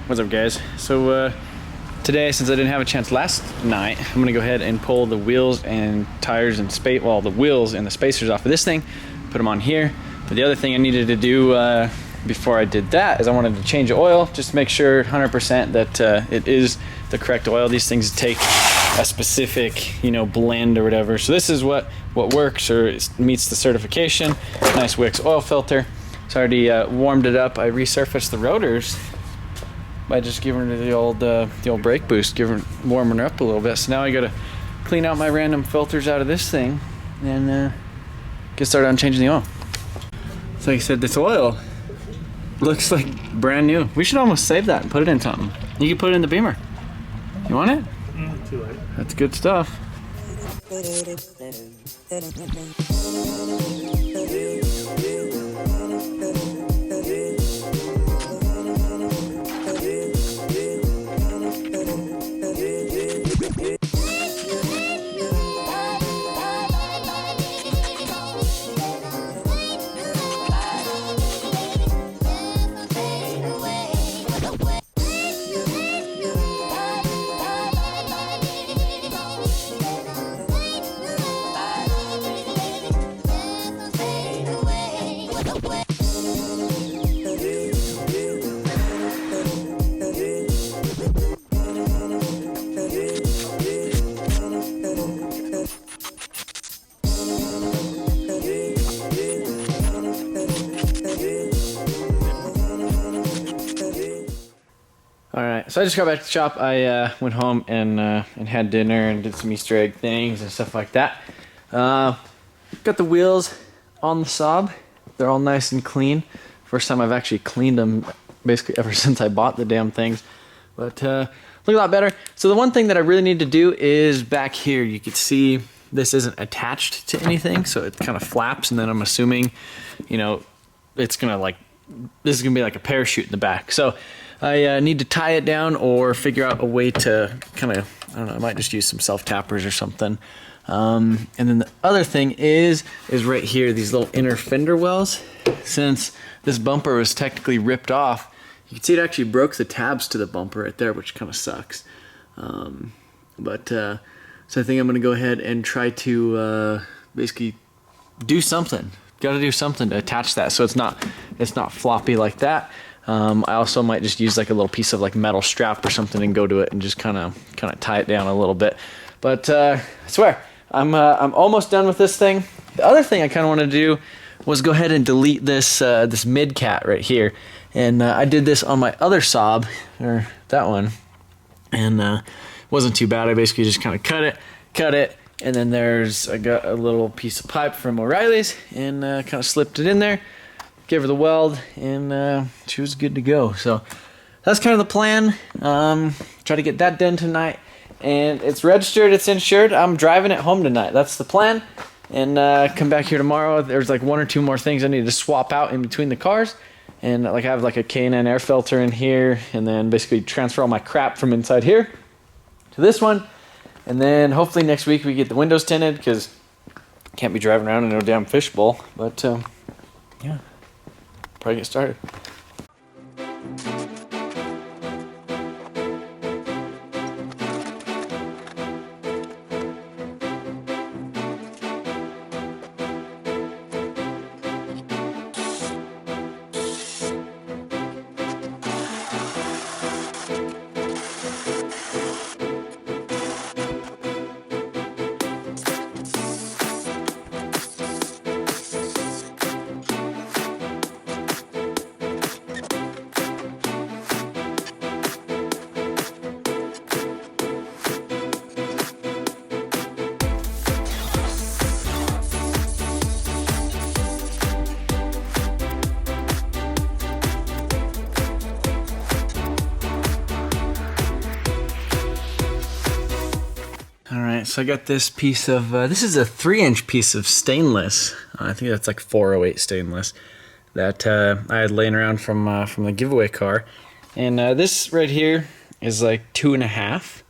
What's up, guys? So today, since I didn't have a chance last night, I'm gonna go ahead and pull the wheels and tires and the wheels and the spacers off of this thing, put them on here. But the other thing I needed to do before I did that is I wanted to change the oil, just to make sure 100% that it is the correct oil. These things take a specific, you know, blend or whatever. So this is what works or meets the certification. Nice Wix oil filter. It's already warmed it up. I resurfaced the rotors by just giving it the old brake boost, warming her up a little bit. So now I gotta clean out my random filters out of this thing and get started on changing the oil. So like I said, this oil looks like brand new. We should almost save that and put it in something. You can put it in the Beamer. You want it? Too late. That's good stuff. Alright, so I just got back to the shop. I went home and had dinner and did some Easter egg things and stuff like that. Got the wheels on the Saab. They're all nice and clean. First time I've actually cleaned them basically ever since I bought the damn things. But look a lot better. So the one thing that I really need to do is back here. You can see this isn't attached to anything, so it kind of flaps, and then I'm assuming, you know, it's gonna this is gonna be like a parachute in the back. So I need to tie it down or figure out a way to kind of, I don't know, I might just use some self-tappers or something. And then the other thing is right here, these little inner fender wells. Since this bumper was technically ripped off, you can see it actually broke the tabs to the bumper right there, which kind of sucks. So I think I'm gonna go ahead and try to basically do something. Gotta do something to attach that so it's not floppy like that. I also might just use like a little piece of like metal strap or something and go to it and just kind of tie it down a little bit. But I swear, I'm almost done with this thing. The other thing I kind of want to do was go ahead and delete this this mid cat right here. And I did this on my other Saab, or that one, and it wasn't too bad. I basically just kind of cut it, and then I got a little piece of pipe from O'Reilly's and kind of slipped it in there. Gave her the weld, and she was good to go. So that's kind of the plan. Try to get that done tonight, and it's registered, it's insured. I'm driving it home tonight. That's the plan, and come back here tomorrow. There's like one or two more things I need to swap out in between the cars, and like I have like a K&N air filter in here, and then basically transfer all my crap from inside here to this one, and then hopefully next week we get the windows tinted, because can't be driving around in no damn fishbowl. But yeah. Probably get started. Alright, so I got this piece of, this is a 3-inch piece of stainless. I think that's like 408 stainless that I had laying around from the giveaway car. And this right here is like 2.5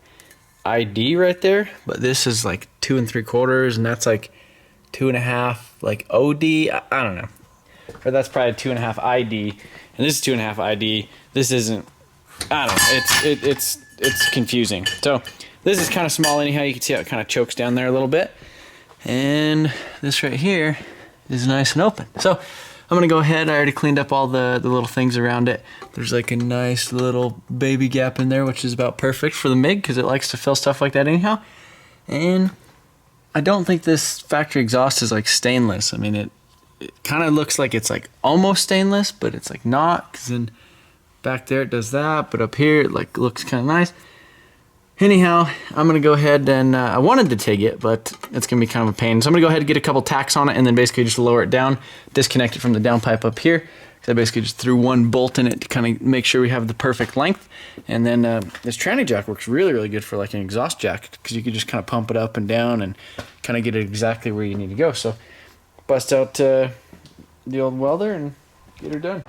ID right there, but this is like 2 3/4, and that's like 2.5 like OD. I don't know, or that's probably 2.5 ID, and this is 2.5 ID. This isn't I don't know, it's confusing. So this is kind of small anyhow. You can see how it kind of chokes down there a little bit. And this right here is nice and open. So I'm gonna go ahead, I already cleaned up all the little things around it. There's like a nice little baby gap in there, which is about perfect for the MiG because it likes to fill stuff like that anyhow. And I don't think this factory exhaust is like stainless. I mean, it kind of looks like it's like almost stainless, but it's like not, because then back there it does that, but up here it like looks kind of nice. Anyhow, I'm gonna go ahead and I wanted to TIG it, but it's gonna be kind of a pain. So I'm gonna go ahead and get a couple tacks on it and then basically just lower it down, disconnect it from the downpipe up here. So I basically just threw one bolt in it to kind of make sure we have the perfect length. And then this tranny jack works really, really good for like an exhaust jack, because you can just kind of pump it up and down and kind of get it exactly where you need to go. So bust out the old welder and get her done.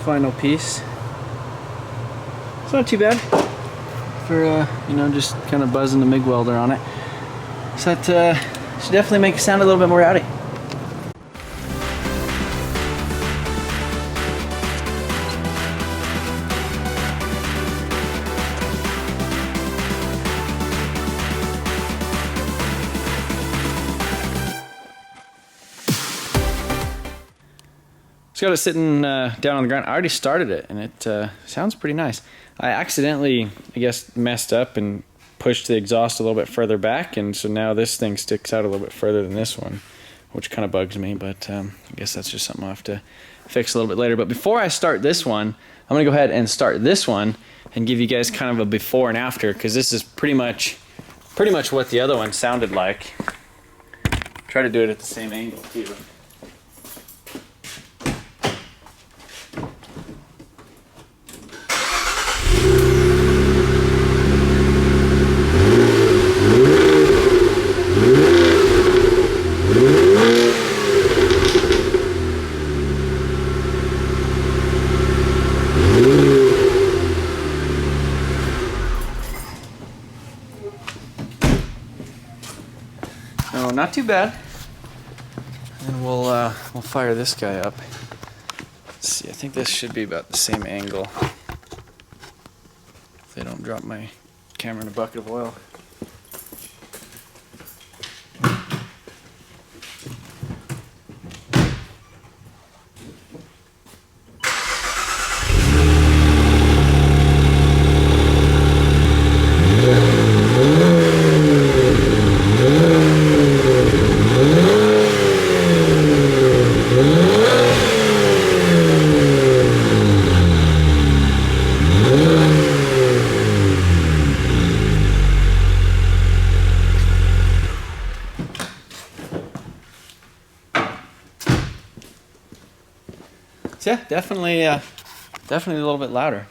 Final piece. It's not too bad for you know, just kind of buzzing the MIG welder on it. So that should definitely make it sound a little bit more rowdy. Got it sitting down on the ground. I already started it and it sounds pretty nice. I accidentally, I guess, messed up and pushed the exhaust a little bit further back, and so now this thing sticks out a little bit further than this one, which kind of bugs me, but I guess that's just something I'll have to fix a little bit later. But before I start this one, I'm gonna go ahead and start this one and give you guys kind of a before and after, because this is pretty much what the other one sounded like. Try to do it at the same angle too. No, not too bad. And we'll fire this guy up. Let's see, I think this should be about the same angle. If they don't drop my camera in a bucket of oil. So yeah, definitely a little bit louder.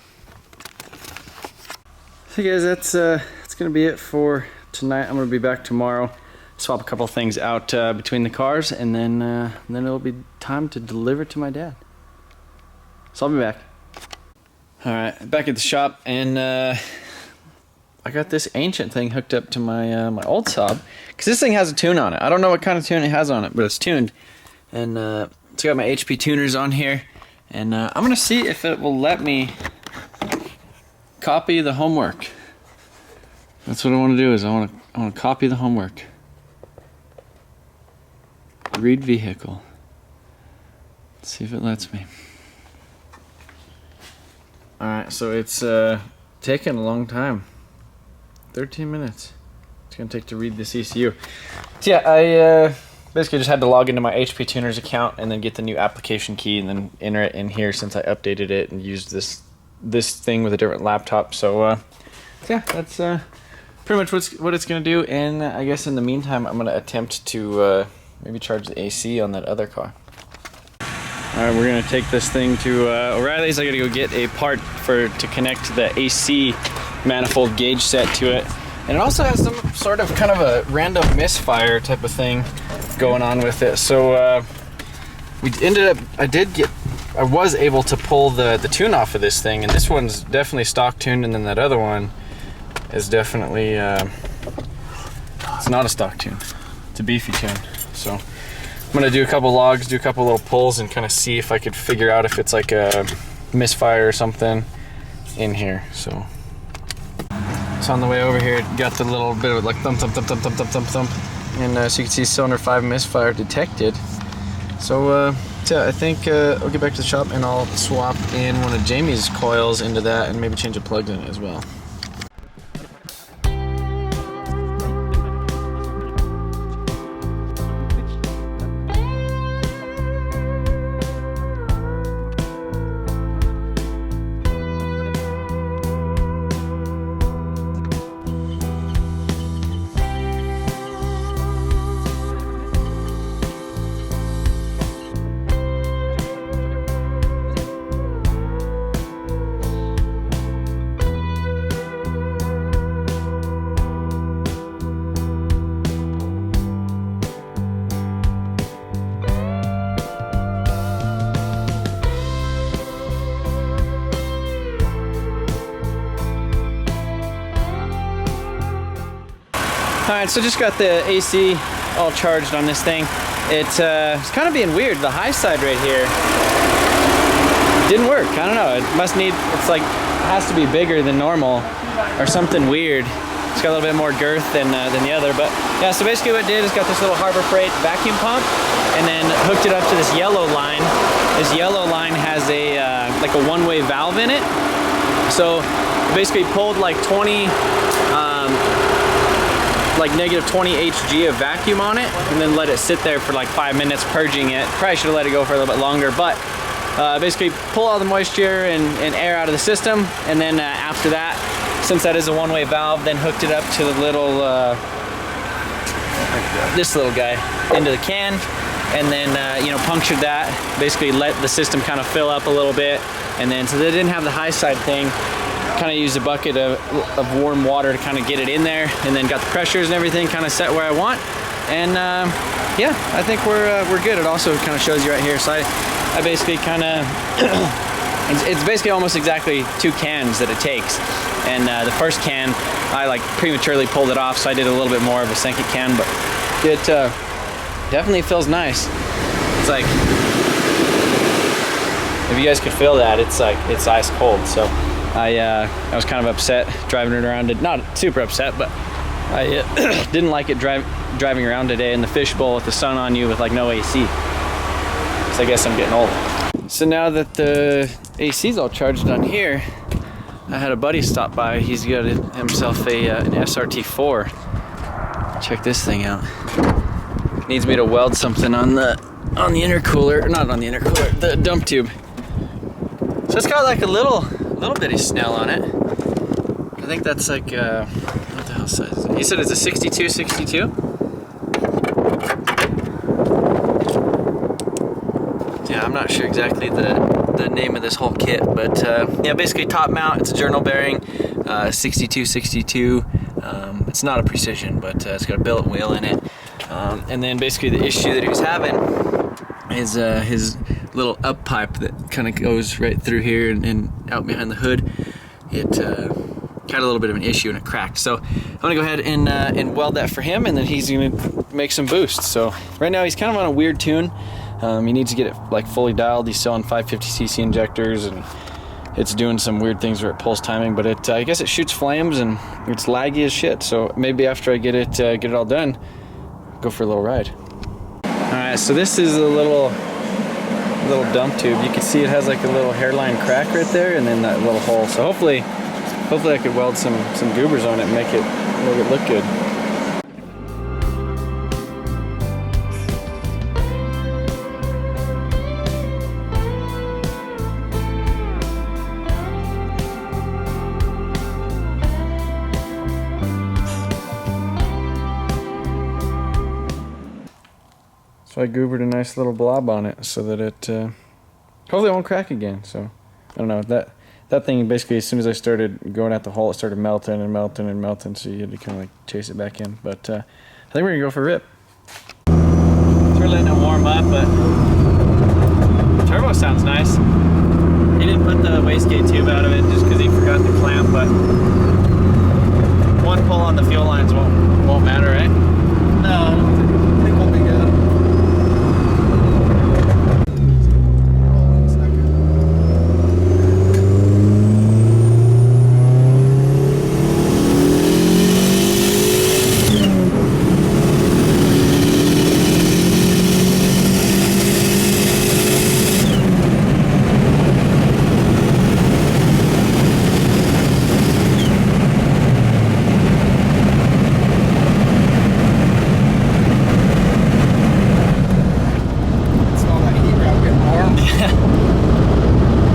So guys, that's gonna be it for tonight. I'm gonna be back tomorrow, swap a couple things out between the cars, and then it'll be time to deliver to my dad. So I'll be back. All right, back at the shop, and I got this ancient thing hooked up to my my old Saab, because this thing has a tune on it. I don't know what kind of tune it has on it, but it's tuned, and it's got my HP tuners on here. And I'm gonna see if it will let me copy the homework. That's what I want to do. Is I want to copy the homework. Read vehicle. Let's see if it lets me. All right, so it's taken a long time. 13 minutes. It's gonna take to read this ECU. So yeah, I basically just had to log into my HP Tuners account and then get the new application key and then enter it in here, since I updated it and used this thing with a different laptop. So yeah, that's pretty much what it's gonna do. And I guess in the meantime, I'm gonna attempt to maybe charge the AC on that other car. All right, we're gonna take this thing to O'Reilly's. I gotta go get a part to connect the AC manifold gauge set to it. And it also has some sort of kind of a random misfire type of thing going on with it. So I was able to pull the tune off of this thing, and this one's definitely stock tuned, and then that other one is definitely, it's not a stock tune. It's a beefy tune. So I'm gonna do a couple logs, do a couple little pulls, and kind of see if I could figure out if it's like a misfire or something in here. So on the way over here, it got the little bit of like thump, thump, thump, thump, thump, thump, thump, thump. And so you can see cylinder 5 misfire detected. So yeah, I think I'll get back to the shop and I'll swap in one of Jamie's coils into that and maybe change the plugs in it as well. Alright, so just got the AC all charged on this thing. It's kind of being weird. The high side right here didn't work. I don't know. It must need, it's like, it has to be bigger than normal or something weird. It's got a little bit more girth than the other. But yeah, so basically what it did is got this little Harbor Freight vacuum pump and then hooked it up to this yellow line. This yellow line has a like a one-way valve in it. So basically pulled like 20 like negative 20 Hg of vacuum on it and then let it sit there for like 5 minutes purging it. Probably should have let it go for a little bit longer, but basically pull all the moisture and air out of the system, and then after that, since that is a one-way valve, then hooked it up to the little this little guy into the can, and then you know, punctured that, basically let the system kind of fill up a little bit, and then so they didn't have the high side thing, kind of used a bucket of warm water to kind of get it in there, and then got the pressures and everything kind of set where I want, and yeah, I think we're good. It also kind of shows you right here, so I basically kind of it's basically almost exactly 2 cans that it takes, and the first can I like prematurely pulled it off, so I did a little bit more of a second can, but it definitely feels nice. It's like, if you guys could feel that, it's like it's ice cold. So I was kind of upset driving it around. Not super upset, but I didn't like it driving around today in the fishbowl with the sun on you with like no AC. So I guess I'm getting old. So now that the AC's all charged on here, I had a buddy stop by. He's got himself an Srt4. Check this thing out. Needs me to weld something on the intercooler, not on the intercooler, the dump tube. So it's got like a little bitty snell on it. I think that's like what the hell size is it? He said it's a 62. Yeah, I'm not sure exactly the name of this whole kit, but yeah, basically top mount. It's a journal bearing, 62. It's not a precision, but it's got a billet wheel in it. And then basically the issue that he was having is his little up pipe that kind of goes right through here and out behind the hood. It had a little bit of an issue and it cracked. So I'm gonna go ahead and weld that for him, and then he's gonna make some boosts. So right now he's kind of on a weird tune. He needs to get it like fully dialed. He's still on 550cc injectors, and it's doing some weird things where it pulls timing, but it I guess it shoots flames and it's laggy as shit. So maybe after I get it all done, go for a little ride. All right, so this is a little dump tube. You can see it has like a little hairline crack right there, and then that little hole. So hopefully I could weld some goobers on it and make it look good. So I goobered a nice little blob on it so that it hopefully it won't crack again. So I don't know, that thing basically, as soon as I started going at the hole, it started melting and melting and melting, so you had to kind of like chase it back in. But I think we're gonna go for a rip. So we're letting it warm up, but turbo sounds nice. He didn't put the wastegate tube out of it just because he forgot the clamp, but one pull on the fuel lines won't matter, right? No, I think we'll be good.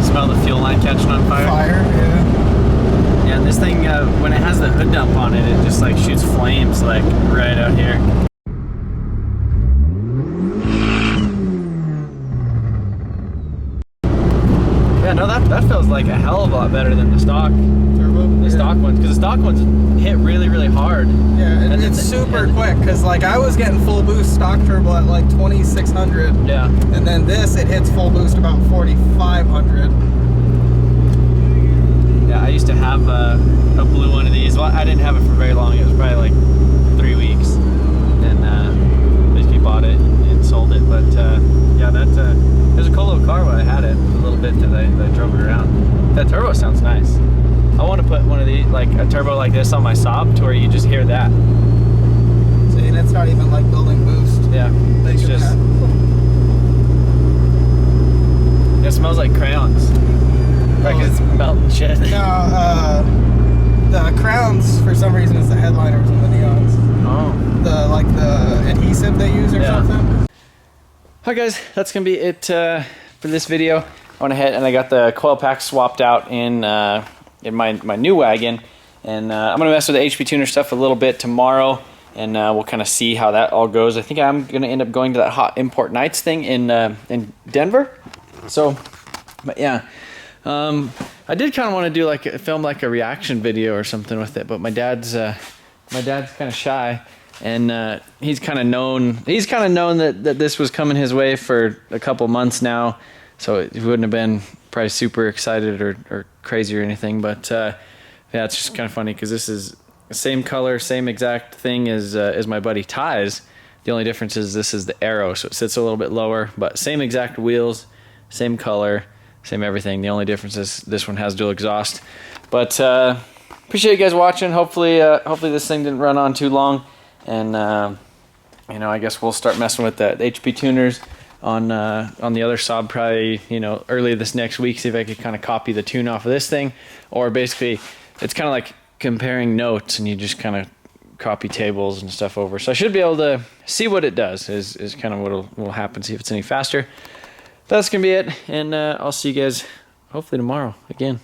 Smell the fuel line catching on fire. Yeah. Yeah, and this thing, when it has the hood dump on it, it just like shoots flames like right out here. Yeah, no, that feels like a hell of a lot better than the stock. Turbo? The stock ones, because the stock ones hit really, really hard. Yeah, and it's super quick, because like I was getting full boost stock turbo at like 2600. Yeah. And then this, it hits full boost about 4500. Yeah, I used to have a blue one of these. Well, I didn't have it for very long. It was probably like 3 weeks. And basically bought it and sold it. But yeah, it was a cool little car when I had it. A little bit that I drove it around. That turbo sounds nice. I want to put one of these, like a turbo like this on my Saab to where you just hear that. See, and it's not even like building boost. Yeah, it's just... It smells like crayons. Like it's melting shit. No, the crowns, for some reason, is the headliners and the neons. Oh. The adhesive they use or something. Hi guys, that's gonna be it for this video. I went ahead and I got the coil pack swapped out in my new wagon, and I'm gonna mess with the HP tuner stuff a little bit tomorrow, and we'll kind of see how that all goes. I think I'm gonna end up going to that hot import nights thing in Denver. So, but yeah. I did kind of want to do film like a reaction video or something with it, but my dad's kind of shy, and he's kind of known that this was coming his way for a couple months now, so he wouldn't have been probably super excited or crazy or anything. But yeah, it's just kind of funny because this is the same color, same exact thing as my buddy Ty's. The only difference is this is the Aero, so it sits a little bit lower, but same exact wheels, same color, same everything. The only difference is this one has dual exhaust. But appreciate you guys watching. Hopefully this thing didn't run on too long, and you know, I guess we'll start messing with the HP tuners on the other Saab probably, you know, early this next week. See if I could kind of copy the tune off of this thing, or basically it's kind of like comparing notes, and you just kind of copy tables and stuff over. So I should be able to see what it does. Is kind of what will happen. See if it's any faster. That's gonna be it, and I'll see you guys hopefully tomorrow again.